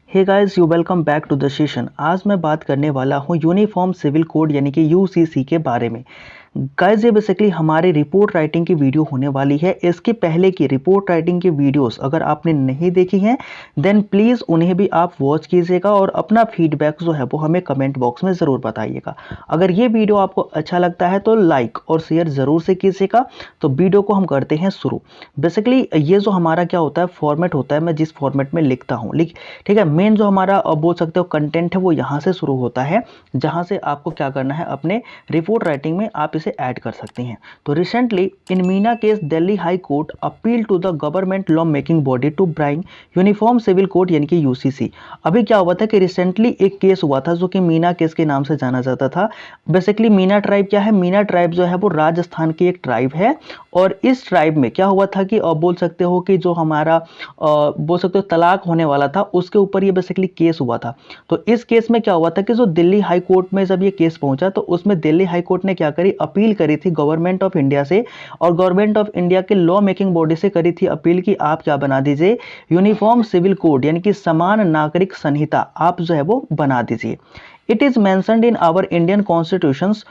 Hey guys, you welcome back to the session. आज मैं बात करने वाला हूँ यूनिफॉर्म सिविल कोड यानी कि यूसीसी के बारे में। गाइस, ये बेसिकली हमारी रिपोर्ट राइटिंग की वीडियो होने वाली है। इसके पहले की रिपोर्ट राइटिंग की वीडियोस अगर आपने नहीं देखी हैं देन प्लीज़ उन्हें भी आप वॉच कीजिएगा और अपना फीडबैक जो है वो हमें कमेंट बॉक्स में ज़रूर बताइएगा। अगर ये वीडियो आपको अच्छा लगता है तो लाइक और शेयर ज़रूर से कीजिएगा। तो वीडियो को हम करते हैं शुरू। बेसिकली ये जो हमारा क्या होता है फॉर्मेट होता है, मैं जिस फॉर्मेट में लिखता हूँ ठीक है, मेन जो हमारा बोल सकते हो कंटेंट है वो यहाँ से शुरू होता है, जहाँ से आपको क्या करना है अपने रिपोर्ट राइटिंग में आप इसे ऐड कर सकते हैं। तो recently in Meena case Delhi high court appeal to the government law making body to bring uniform civil code यानी कि यूसीसी। अभी क्या हुआ था कि रिसेंटली एक केस हुआ था जो कि मीना केस के नाम से जाना जाता था। बेसिकली मीना ट्राइब क्या है, मीना ट्राइब जो है वो राजस्थान की एक ट्राइब है और इस ट्राइब में क्या हुआ था कि बोल सकते हो कि जो हमारा बोल सकते हो तलाक होने वाला था उसके ऊपर ये बेसिकली केस हुआ था। तो इस केस में क्या हुआ था कि जो दिल्ली हाई कोर्ट में जब ये केस पहुंचा तो उसमें दिल्ली हाई कोर्ट ने क्या करी, अपील करी थी गवर्नमेंट ऑफ इंडिया से और गवर्नमेंट ऑफ इंडिया के लॉ मेकिंग बॉडी से करी थी अपील कि आप क्या बना दीजिए, यूनिफॉर्म सिविल कोड यानी कि समान नागरिक संहिता आप जो है वो बना दीजिए। It is mentioned in our Indian constitutions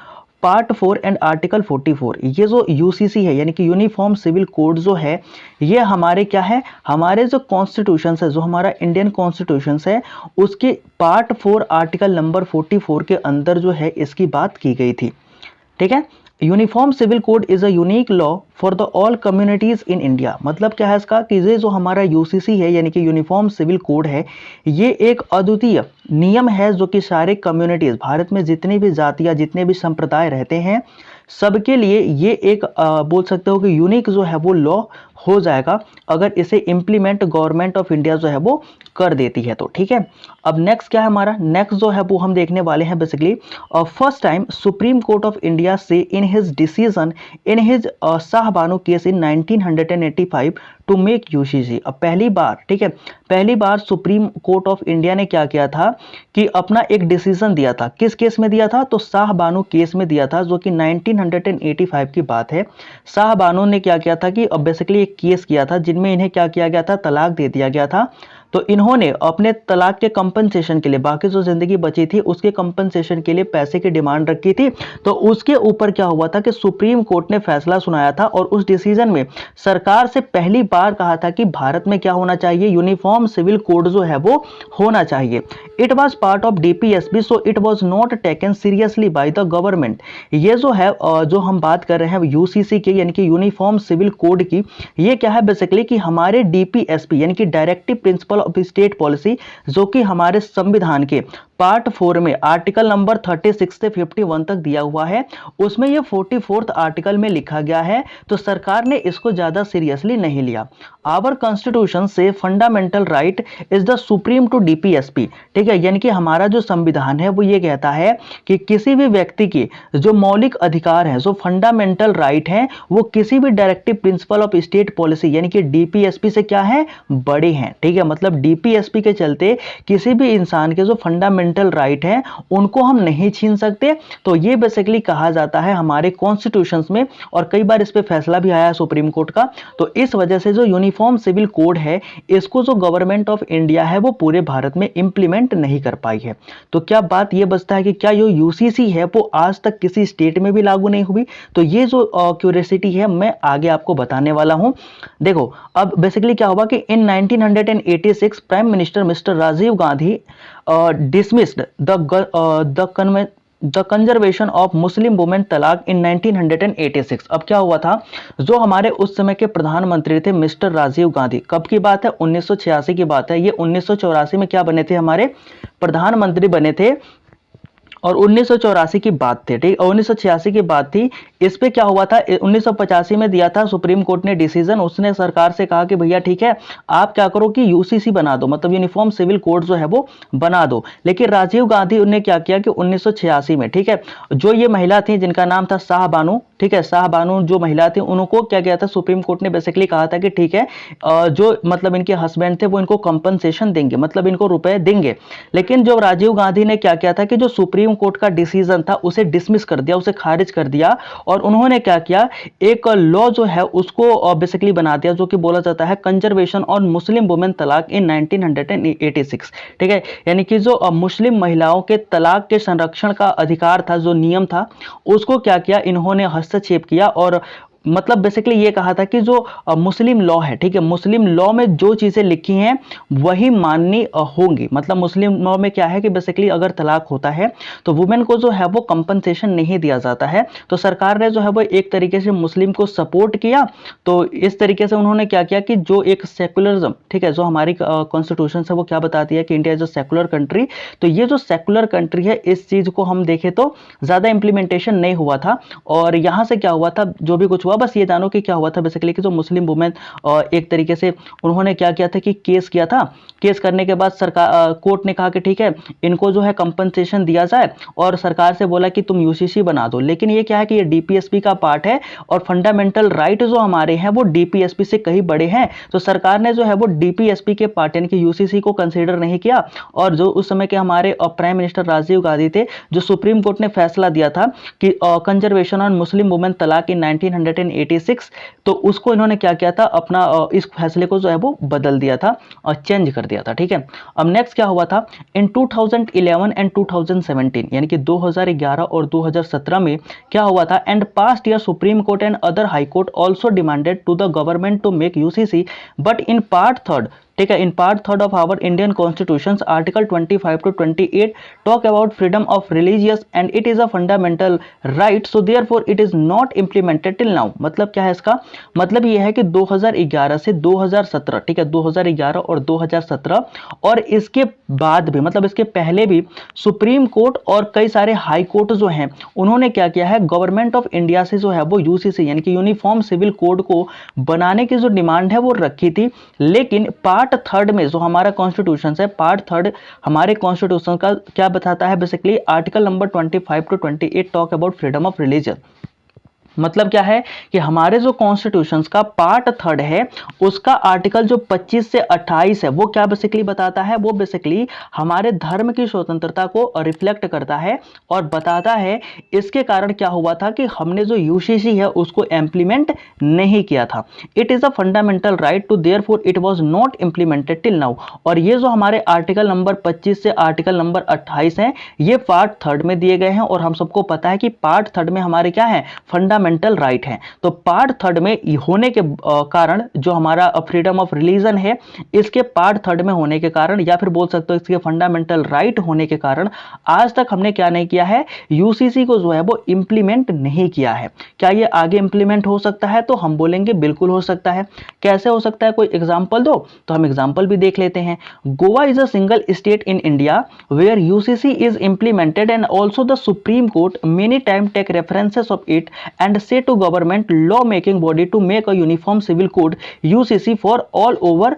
part 4 and article 44। ये जो यूसीसी है यानी कि यूनिफॉर्म सिविल कोड जो है ये हमारे क्या है, हमारे जो कॉन्स्टिट्यूशन है, जो हमारा इंडियन कॉन्स्टिट्यूशन है उसके पार्ट 4 आर्टिकल नंबर 44 के अंदर जो है इसकी बात की गई थी। ठीक है, uniform civil code is a unique law for the all communities in India. मतलब क्या है इसका कि ये जो हमारा यूसीसी है यानी कि यूनिफॉर्म सिविल कोड है ये एक अद्वितीय नियम है जो कि सारे कम्युनिटीज भारत में जितनी भी जातियां जितने भी संप्रदाय रहते हैं सबके लिए ये एक बोल सकते हो कि यूनिक जो है वो लॉ हो जाएगा अगर इसे इम्प्लीमेंट गवर्नमेंट ऑफ इंडिया जो है वो कर देती है तो। ठीक है, अब नेक्स्ट क्या है हमारा, नेक्स्ट जो है वो हम देखने वाले हैं basically first time Supreme Court of India से in his decision in his Shah Bano case in 1985 to make UCC. अब पहली बार, ठीक है, पहली बार सुप्रीम कोर्ट ऑफ इंडिया ने क्या किया था कि अपना एक डिसीजन दिया था। किस केस में दिया था, तो शाहबानो केस में दिया था जो कि 1985 की बात है। शाहबानो ने क्या किया था कि बेसिकली एक केस किया था जिनमें इन्हें क्या किया गया था, तलाक दे दिया गया था। तो इन्होंने अपने तलाक के कंपनसेशन के लिए, बाकी जो जिंदगी बची थी उसके कंपनसेशन के लिए पैसे की डिमांड रखी थी। तो उसके ऊपर क्या हुआ था कि सुप्रीम कोर्ट ने फैसला सुनाया था और उस डिसीजन में सरकार से पहली बार कहा था कि भारत में क्या होना चाहिए, यूनिफॉर्म सिविल कोड जो है वो होना चाहिए। It was part of DPSP so it was not taken seriously by the government. ये जो है जो हम बात कर रहे हैं यूसीसी के यानी कि यूनिफॉर्म सिविल कोड की, ये क्या है बेसिकली कि हमारे डीपीएसपी यानी कि directive principle of state policy जो कि हमारे संविधान के पार्ट 4 में आर्टिकल नंबर 36 से 51 तक दिया हुआ है, उसमें ये 44th आर्टिकल में लिखा गया है। तो सरकार ने इसको ज्यादा सीरियसली नहीं लिया। आवर कॉन्स्टिट्यूशन से fundamental right is the supreme to DPSP. ठीक है, यानी कि हमारा जो संविधान है वो ये कहता है कि किसी भी व्यक्ति के जो मौलिक अधिकार है, जो फंडामेंटल राइट है, वो किसी भी directive principle of state policy यानी कि डीपीएसपी से क्या है, बड़े हैं। ठीक है, मतलब डीपीएसपी के चलते किसी भी इंसान के जो फंडामेंटल राइट है उनको हम नहीं छीन सकते। तो ये बेसिकली कहा जाता है हमारे कॉन्स्टिट्यूशंस में और कई बार इस पे फैसला भी आया है सुप्रीम कोर्ट का। तो इस वजह से जो यूनिफॉर्म सिविल कोड है इसको जो गवर्नमेंट ऑफ इंडिया है वो पूरे भारत में इंप्लीमेंट नहीं कर पाई है। तो क्या बात ये बचता है कि क्या ये यूसीसी है वो आज तक किसी स्टेट में भी लागू नहीं हुई। तो ये जो क्यूरियोसिटी है मैं आगे आपको बताने वाला हूं। देखो, अब बेसिकली क्या हुआ कि in 1986 prime minister mister Rajiv Gandhi dismissed the conservation of Muslim women तलाक in 1986। अब क्या हुआ था, जो हमारे उस समय के प्रधानमंत्री थे मिस्टर राजीव गांधी, कब की बात है, 1986 की बात है। ये 1984 में क्या बने थे, हमारे प्रधानमंत्री बने थे और 1984 की बात थी। ठीक, 1986 की बात थी। इस पे क्या हुआ था, 1985 में दिया था सुप्रीम कोर्ट ने डिसीजन। उसने सरकार से कहा कि भैया ठीक है आप क्या करो कि यूसीसी बना दो, मतलब यूनिफॉर्म सिविल कोड जो है वो बना दो। लेकिन राजीव गांधी ने क्या किया कि 1986 में, ठीक है, जो ये महिला थी जिनका नाम था शाहबानो, ठीक है, शाहबानो जो महिला थी उनको क्या किया था, सुप्रीम कोर्ट ने बेसिकली कहा था कि ठीक है जो मतलब इनके हस्बैंड थे वो इनको कंपनसेशन देंगे, मतलब इनको रुपए देंगे। लेकिन जो राजीव गांधी ने क्या किया था कि जो सुप्रीम कोर्ट का डिसीजन था उसे डिसमिस कर दिया, उसे खारिज कर दिया, और उन्होंने क्या किया, एक लॉ जो है उसको बेसिकली बना दिया, जो कि बोला जाता है कंजर्वेशन ऑन मुस्लिम वुमेन तलाक इन 1986। ठीक है, यानी कि जो मुस्लिम महिलाओं के तलाक के संरक्षण का अधिकार था, जो नियम था, उसको क्या किया, इन्होंने हस्तक्षेप किया, और मतलब बेसिकली ये कहा था कि जो मुस्लिम लॉ है, ठीक है, मुस्लिम लॉ में जो चीजें लिखी हैं वही माननी होंगी। मतलब मुस्लिम लॉ में क्या है कि बेसिकली अगर तलाक होता है तो वुमेन को जो है वो कंपनसेशन नहीं दिया जाता है। तो सरकार ने जो है वो एक तरीके से मुस्लिम को सपोर्ट किया। तो इस तरीके से उन्होंने क्या किया कि जो एक सेकुलरिज्म, ठीक है, जो हमारी कॉन्स्टिट्यूशन है वो क्या बताती है कि India is a secular country, तो ये जो सेकुलर कंट्री है इस चीज को हम देखें तो ज्यादा इंप्लीमेंटेशन नहीं हुआ था। और यहां से क्या हुआ था, जो भी कुछ हुआ, बस ये जानो कि क्या हुआ था बेसिकली कि जो मुस्लिम वुमेन एक तरीके से उन्होंने क्या किया था कि केस किया था। केस करने के बाद सरकार कोर्ट ने कहा कि ठीक है, इनको जो है कंपनसेशन दिया जाए, और सरकार से बोला कि तुम यूसीसी बना दो। लेकिन ये क्या है कि ये डीपीएसपी का पार्ट है, और फंडामेंटल राइट जो हमारे हैं वो डीपीएसपी से कहीं बड़े हैं। तो सरकार ने जो है वो डीपीएसपी के पार्ट यानी कि यूसीसी को कंसीडर नहीं किया। और जो उस समय के हमारे प्राइम मिनिस्टर राजीव गांधी थे, जो सुप्रीम कोर्ट ने फैसला दिया था कि कंजर्वेशन ऑन मुस्लिम वुमेन तलाक इन 1986, तो उसको इन्होंने क्या किया था, अपना इस फैसले को जो है वो बदल दिया था और चेंज कर दिया था। ठीक है, अब नेक्स्ट क्या हुआ था, इन 2011 एंड 2017 यानी कि 2011 और 2017 में क्या हुआ था, and past year supreme court and other high court also demanded to the government to make UCC, but in part third, ठीक है, in part third of our Indian constitution article 25 to 28 talk about freedom of religious and it is a fundamental right, so therefore it is not implemented till now. मतलब क्या है इसका मतलब ये है कि 2011 से 2017, ठीक है, 2011 और 2017 और इसके बाद भी, मतलब इसके पहले भी सुप्रीम कोर्ट और कई सारे हाई कोर्ट जो हैं उन्होंने क्या किया है, गवर्नमेंट ऑफ इंडिया से जो है वो यूसीसी यानी कि यूनिफॉर्म सिविल कोड को बनाने की जो डिमांड है वो रखी थी। लेकिन पार्ट थर्ड में जो हमारा कॉन्स्टिट्यूशन है, पार्ट थर्ड हमारे कॉन्स्टिट्यूशन का क्या बताता है, basically article number 25 to 28 talk about freedom of religion. मतलब क्या है कि हमारे जो कॉन्स्टिट्यूशन का पार्ट थर्ड है उसका आर्टिकल जो 25 से 28 है वो क्या बेसिकली बताता है, वो बेसिकली हमारे धर्म की स्वतंत्रता को रिफ्लेक्ट करता है और बताता है। इसके कारण क्या हुआ था कि हमने जो यूसीसी है उसको इंप्लीमेंट नहीं किया था। It is a fundamental right to therefore it was not implemented till now. और ये जो हमारे आर्टिकल नंबर 25 से आर्टिकल नंबर 28 है ये पार्ट थर्ड में दिए गए हैं, और हम सबको पता है कि पार्ट थर्ड में हमारे क्या है, फंडामेंटल राइट है। तो पार्ट थर्ड में होने के कारण जो हमारा फ्रीडम ऑफ रिलीजन है इसके पार्ट थर्ड में होने के कारण, या फिर बोल सकते हो इसके फंडामेंटल राइट होने के कारण आज तक हमने क्या नहीं किया है, यूसीसी को जो है वो इंप्लीमेंट नहीं किया है। क्या ये आगे इंप्लीमेंट हो सकता है, तो हम बोलेंगे बिल्कुल हो सकता है। कैसे हो सकता है, कोई एग्जांपल दो, तो हम एग्जांपल भी देख लेते हैं। Goa is a single state in India where UCC is implemented and also the supreme court many time take references of it and say to government law making body to make a uniform civil code UCC for all over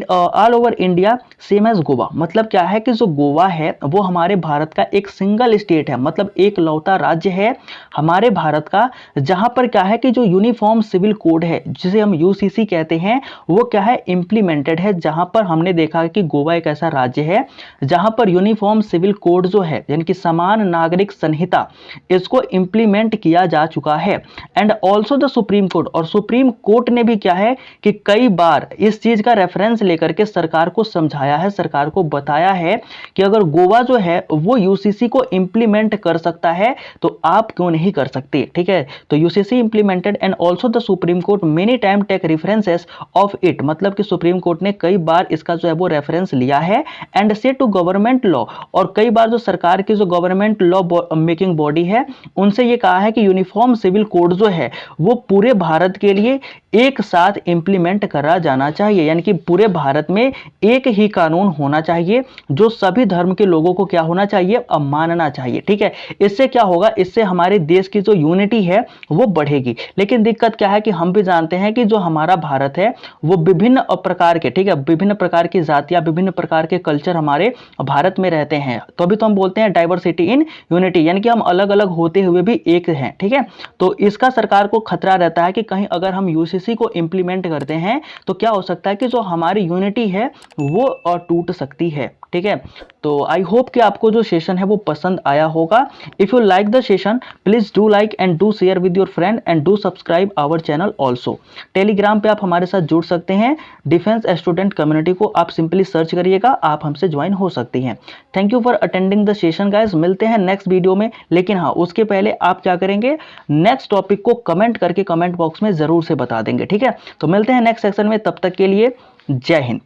all over India same as Goa. मतलब क्या है कि जो गोवा है वो हमारे भारत का एक सिंगल स्टेट है, मतलब एक लौता राज्य है हमारे भारत का, जहां पर क्या है कि जो यूनिफॉर्म सिविल कोड है जिसे हम यूसीसी कहते हैं वो क्या है, इंप्लीमेंटेड है। जहां पर हमने देखा कि गोवा एक ऐसा राज्य है जहां पर यूनिफॉर्म सिविल कोड जो है यानी कि समान नागरिक संहिता इसको इंप्लीमेंट किया जा चुका है। And also the supreme court, और सुप्रीम कोर्ट ने भी क्या है कि कई बार इस चीज का रेफरेंस लेकर के सरकार को समझाया है, सरकार को बताया है कि अगर गोवा जो है वो यूसीसी को इंप्लीमेंट कर सकता है तो आप क्यों नहीं कर सकते। ठीक है, तो UCC implemented and also the supreme court many time take references of it, मतलब कि सुप्रीम कोर्ट ने कई बार इसका जो है वो रेफरेंस लिया है। एंड से टू गवर्नमेंट लॉ, और कई बार जो सरकार की जो गवर्नमेंट लॉ मेकिंग बॉडी है उनसे ये कहा है कि यूनिफॉर्म सिविल कोड जो है वो पूरे भारत के लिए एक साथ इंप्लीमेंट करा जाना चाहिए, यानी कि पूरे भारत में एक ही कानून होना चाहिए जो सभी धर्म के लोगों को क्या होना चाहिए, अब मानना चाहिए। ठीक है, इससे क्या होगा, इससे हमारे देश की जो यूनिटी है वो बढ़ेगी। लेकिन दिक्कत क्या है कि हम भी जानते हैं कि जो हमारा भारत है वो विभिन्न प्रकार के, ठीक है, विभिन्न प्रकार की जातियां, विभिन्न प्रकार के कल्चर हमारे भारत में रहते हैं। तो अभी तो हम बोलते हैं डाइवर्सिटी इन यूनिटी, यानी कि हम अलग अलग होते हुए भी एक हैं। ठीक है, तो इसका सरकार को खतरा रहता है कि कहीं अगर हम यूसीसी को इंप्लीमेंट करते हैं तो क्या हो सकता है कि जो हमारे हमारी यूनिटी है वो और टूट सकती है। ठीक है, तो आई होप कि आपको जो सेशन है वो पसंद आया होगा। If you like the session please do like and do share with your friend and do subscribe our channel also. Telegram पे आप हमारे साथ जुड़ सकते हैं, डिफेंस स्टूडेंट कम्युनिटी को आप सिंपली सर्च करिएगा, आप हमसे ज्वाइन हो सकती हैं। Thank you for attending the session guys, मिलते हैं नेक्स्ट वीडियो में। लेकिन हाँ, उसके पहले आप क्या करेंगे, नेक्स्ट टॉपिक को कमेंट करके कमेंट बॉक्स में जरूर से बता देंगे। ठीक है, तो मिलते हैं नेक्स्ट सेक्शन में, तब तक के लिए जय हिंद।